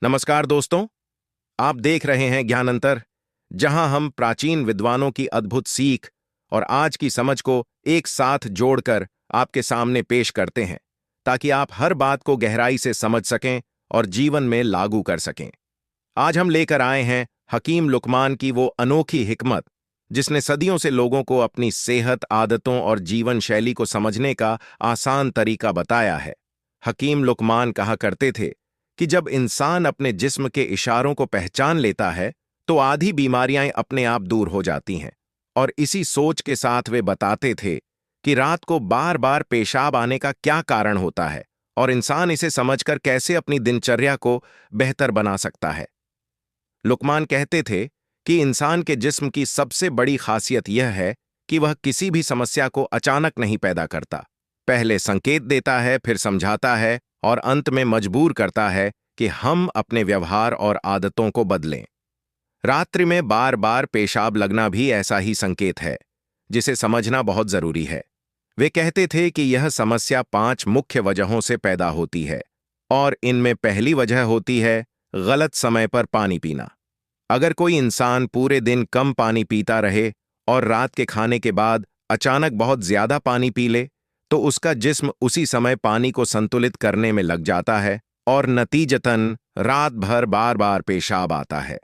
नमस्कार दोस्तों, आप देख रहे हैं ज्ञानंतर, जहां हम प्राचीन विद्वानों की अद्भुत सीख और आज की समझ को एक साथ जोड़कर आपके सामने पेश करते हैं, ताकि आप हर बात को गहराई से समझ सकें और जीवन में लागू कर सकें। आज हम लेकर आए हैं हकीम लुकमान की वो अनोखी हिकमत, जिसने सदियों से लोगों को अपनी सेहत, आदतों और जीवन शैली को समझने का आसान तरीका बताया है। हकीम लुकमान कहा करते थे कि जब इंसान अपने जिस्म के इशारों को पहचान लेता है, तो आधी बीमारियां अपने आप दूर हो जाती हैं। और इसी सोच के साथ वे बताते थे कि रात को बार बार पेशाब आने का क्या कारण होता है और इंसान इसे समझकर कैसे अपनी दिनचर्या को बेहतर बना सकता है। लुकमान कहते थे कि इंसान के जिस्म की सबसे बड़ी खासियत यह है कि वह किसी भी समस्या को अचानक नहीं पैदा करता। पहले संकेत देता है, फिर समझाता है और अंत में मजबूर करता है कि हम अपने व्यवहार और आदतों को बदलें। रात्रि में बार बार पेशाब लगना भी ऐसा ही संकेत है, जिसे समझना बहुत जरूरी है। वे कहते थे कि यह समस्या 5 मुख्य वजहों से पैदा होती है, और इनमें पहली वजह होती है गलत समय पर पानी पीना। अगर कोई इंसान पूरे दिन कम पानी पीता रहे और रात के खाने के बाद अचानक बहुत ज्यादा पानी पी ले, तो उसका जिस्म उसी समय पानी को संतुलित करने में लग जाता है और नतीजतन रात भर बार बार पेशाब आता है।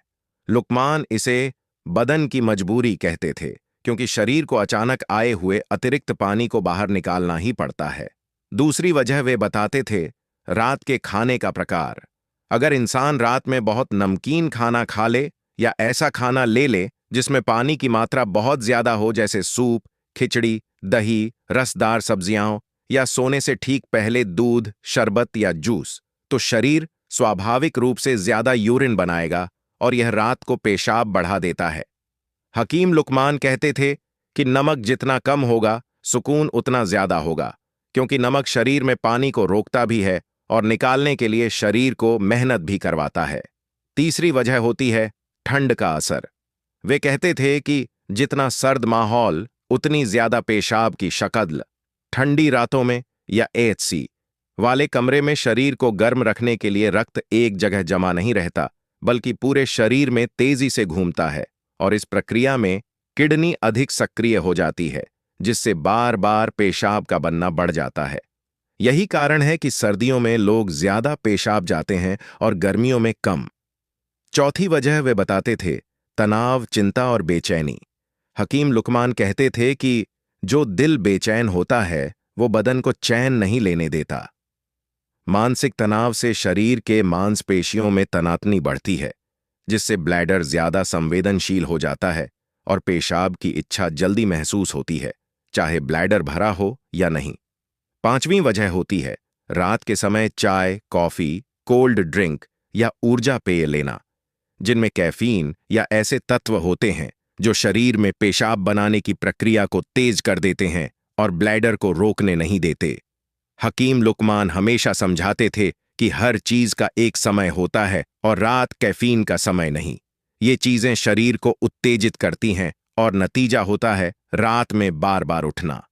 लुकमान इसे बदन की मजबूरी कहते थे, क्योंकि शरीर को अचानक आए हुए अतिरिक्त पानी को बाहर निकालना ही पड़ता है। दूसरी वजह वे बताते थे रात के खाने का प्रकार। अगर इंसान रात में बहुत नमकीन खाना खा ले या ऐसा खाना ले ले जिसमें पानी की मात्रा बहुत ज्यादा हो, जैसे सूप, खिचड़ी, दही, रसदार सब्जियां, या सोने से ठीक पहले दूध, शरबत या जूस, तो शरीर स्वाभाविक रूप से ज्यादा यूरिन बनाएगा और यह रात को पेशाब बढ़ा देता है। हकीम लुकमान कहते थे कि नमक जितना कम होगा, सुकून उतना ज्यादा होगा, क्योंकि नमक शरीर में पानी को रोकता भी है और निकालने के लिए शरीर को मेहनत भी करवाता है। तीसरी वजह होती है ठंड का असर। वे कहते थे कि जितना सर्द माहौल, उतनी ज्यादा पेशाब की शक्ल। ठंडी रातों में या एसी वाले कमरे में शरीर को गर्म रखने के लिए रक्त एक जगह जमा नहीं रहता, बल्कि पूरे शरीर में तेजी से घूमता है, और इस प्रक्रिया में किडनी अधिक सक्रिय हो जाती है, जिससे बार बार पेशाब का बनना बढ़ जाता है। यही कारण है कि सर्दियों में लोग ज्यादा पेशाब जाते हैं और गर्मियों में कम। चौथी वजह वे बताते थे तनाव, चिंता और बेचैनी। हकीम लुकमान कहते थे कि जो दिल बेचैन होता है, वो बदन को चैन नहीं लेने देता। मानसिक तनाव से शरीर के मांसपेशियों में तनातनी बढ़ती है, जिससे ब्लैडर ज्यादा संवेदनशील हो जाता है और पेशाब की इच्छा जल्दी महसूस होती है, चाहे ब्लैडर भरा हो या नहीं। पांचवीं वजह होती है रात के समय चाय, कॉफी, कोल्ड ड्रिंक या ऊर्जा पेय लेना, जिनमें कैफीन या ऐसे तत्व होते हैं जो शरीर में पेशाब बनाने की प्रक्रिया को तेज कर देते हैं और ब्लैडर को रोकने नहीं देते। हकीम लुकमान हमेशा समझाते थे कि हर चीज का एक समय होता है और रात कैफीन का समय नहीं। ये चीजें शरीर को उत्तेजित करती हैं और नतीजा होता है रात में बार बार उठना।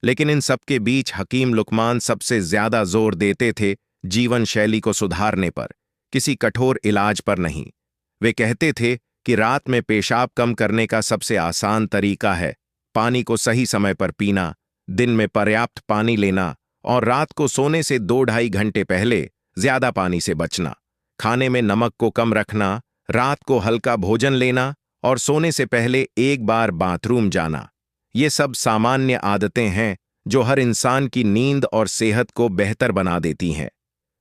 लेकिन इन सबके बीच हकीम लुकमान सबसे ज्यादा जोर देते थे जीवन शैली को सुधारने पर, किसी कठोर इलाज पर नहीं। वे कहते थे कि रात में पेशाब कम करने का सबसे आसान तरीका है पानी को सही समय पर पीना, दिन में पर्याप्त पानी लेना और रात को सोने से 2-2.5 घंटे पहले ज्यादा पानी से बचना। खाने में नमक को कम रखना, रात को हल्का भोजन लेना और सोने से पहले एक बार बाथरूम जाना। ये सब सामान्य आदतें हैं जो हर इंसान की नींद और सेहत को बेहतर बना देती हैं।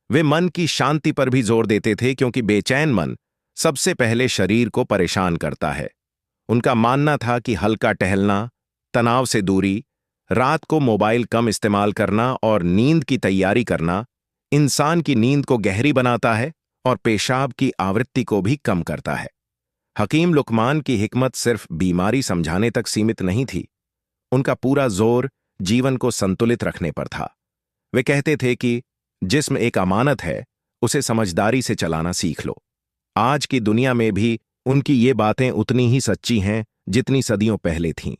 वे मन की शांति पर भी जोर देते थे, क्योंकि बेचैन मन सबसे पहले शरीर को परेशान करता है। उनका मानना था कि हल्का टहलना, तनाव से दूरी, रात को मोबाइल कम इस्तेमाल करना और नींद की तैयारी करना इंसान की नींद को गहरी बनाता है और पेशाब की आवृत्ति को भी कम करता है। हकीम लुकमान की हिकमत सिर्फ बीमारी समझाने तक सीमित नहीं थी, उनका पूरा जोर जीवन को संतुलित रखने पर था। वे कहते थे कि जिस्म एक अमानत है, उसे समझदारी से चलाना सीख लो। आज की दुनिया में भी उनकी ये बातें उतनी ही सच्ची हैं जितनी सदियों पहले थीं।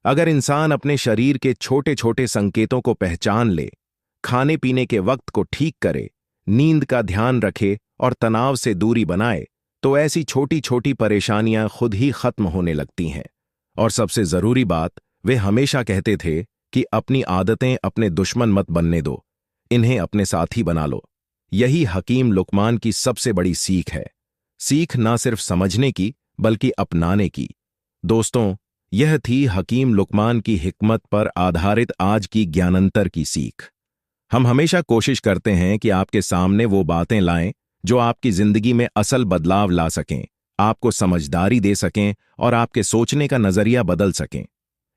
अगर इंसान अपने शरीर के छोटे छोटे संकेतों को पहचान ले, खाने पीने के वक्त को ठीक करे, नींद का ध्यान रखे और तनाव से दूरी बनाए तो ऐसी छोटी छोटी परेशानियां खुद ही खत्म होने लगती हैं। और सबसे जरूरी बात, वे हमेशा कहते थे कि अपनी आदतें अपने दुश्मन मत बनने दो, इन्हें अपने साथी बना लो। यही हकीम लुकमान की सबसे बड़ी सीख है, सीख ना सिर्फ समझने की बल्कि अपनाने की। दोस्तों, यह थी हकीम लुकमान की हिकमत पर आधारित आज की ज्ञानंतर की सीख। हम हमेशा कोशिश करते हैं कि आपके सामने वो बातें लाएं जो आपकी जिंदगी में असल बदलाव ला सकें, आपको समझदारी दे सकें और आपके सोचने का नजरिया बदल सकें।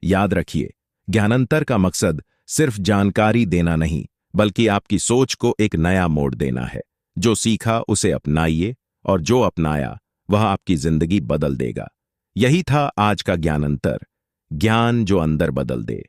याद रखिए, ज्ञानंतर का मकसद सिर्फ जानकारी देना नहीं, बल्कि आपकी सोच को एक नया मोड़ देना है। जो सीखा उसे अपनाइए और जो अपनाया वह आपकी जिंदगी बदल देगा। यही था आज का ज्ञानंतर, ज्ञान जो अंदर बदल दे।